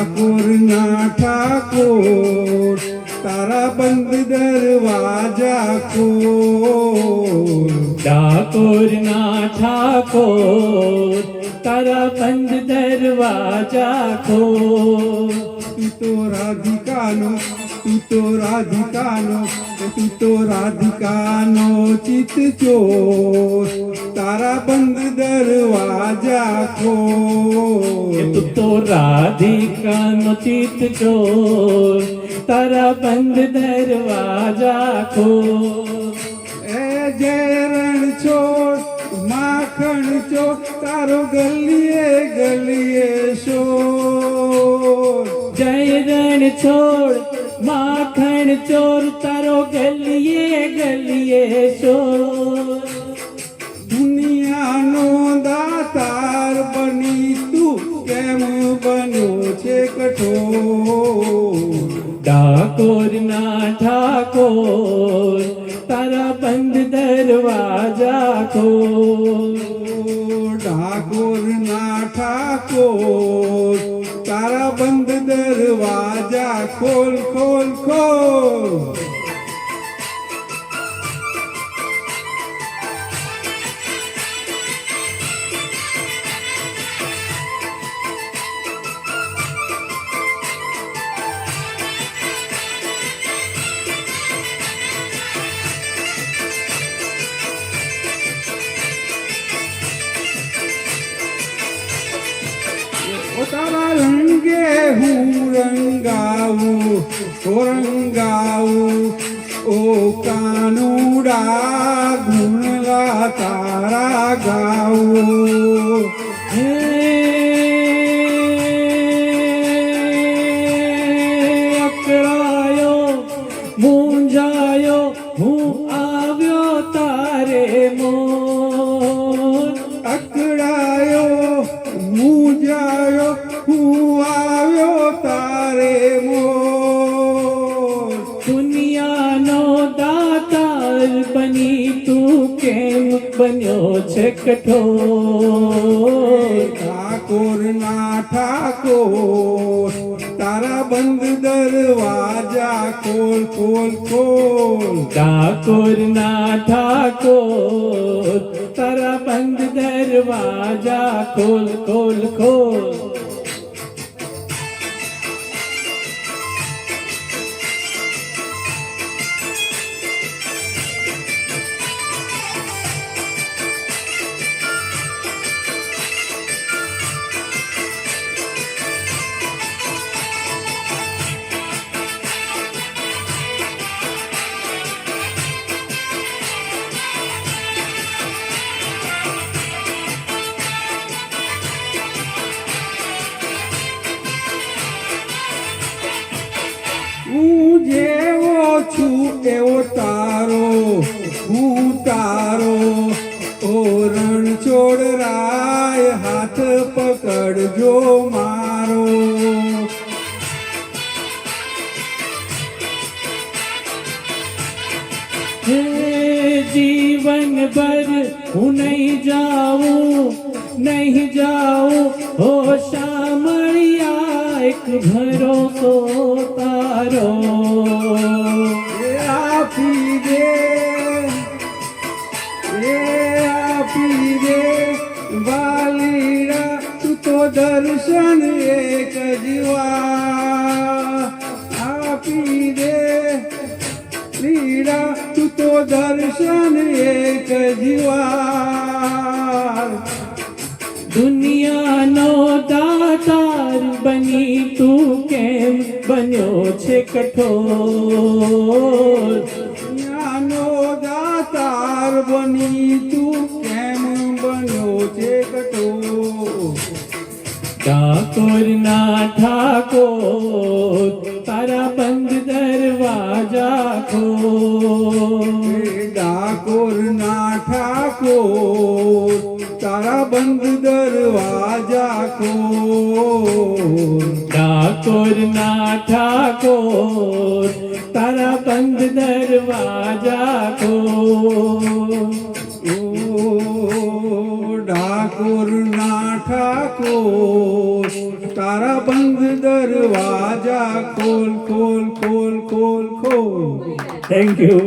ઠાકોર ના ઠાકોર તારા બંધ દરવાજા ખોલ. ઠાકોર ના ઠાકોર તારા બંધ દરવાજા ખોલ. તું તો રાધિકાનો તું તો રાધિકાનો તું તો રાધિકાનો ચિત ચોર તારા બંધ દરવાજા ખોલ. તું તો રાધિકાનો ચિત ચોર તારા બંધ દરવાજા ખોલ. એ જય રણ છોડ માખણ ચોર તારો ગલીએ ગલીએ શોર. જય રણ છોડ માખણ ચોર તારો ગલીએ ગલીએ શોર. દુનિયાનો દાતાર બની તું કેમ બન્યો છે કઠોર. ઠાકોર ના ઠાકોર તારા બંધ દરવાજા ખોલ. ઠાકોર ના ઠાકોર તારા બંધ દરવાજા ખોલ ખોલ ખોલ. ઓ તારા રંગે હું રંગાવું રંગાવું ઓ કાનુડા ગુણલા તારા ગાવું. હે અકળાયો મૂંઝાયો હું આવ્યો તારે મોર. અકળાયો મૂંઝાયો હું આવ્યો તારે મોર. દુનિયાનો દાતાર બની તું કેમ બન્યો છે કઠોર. ઠાકોર ના ઠાકોર તારા બંધ દરવાજા ખોલ ખોલ ખોલ. ઠાકોર ના ઠાકોર તારા બંધ દરવાજા ખોલ ખોલ ખોલ. હું જેવો છું એવો તારો હું તારો ઓ રણછોડ રાય હાથ પકડજો મારો. હે જીવન ભર હું નહીં જાઉં હો શામળિયા એક ભરોસો તારો. એ આપી દે વાલીડા તું તો દર્શન એક જીવા. આપી દે લીડા તું તો દર્શન એક જીવા. દુનિયાનો દાતાર બની તું કેમ બન્યો છે કઠોર. જ્ઞાનો દાતાર બની તું કેમ બન્યો છે કઠોર. ઠાકોર ના ઠાકોર તારા બંધ દરવાજા ખોલ. ઠાકોર ના ઠાકોર તારા બંધ દરવાજા ખોલ. ઠાકોર ના ઠાકોર તારા બંધ દરવાજા ખોલ. ઓ ઠાકોર ના ઠાકોર ઠાકોર તારા બંધ દરવાજા ખોલ ખોલ ખોલ ખોલ ખોલ. Thank you.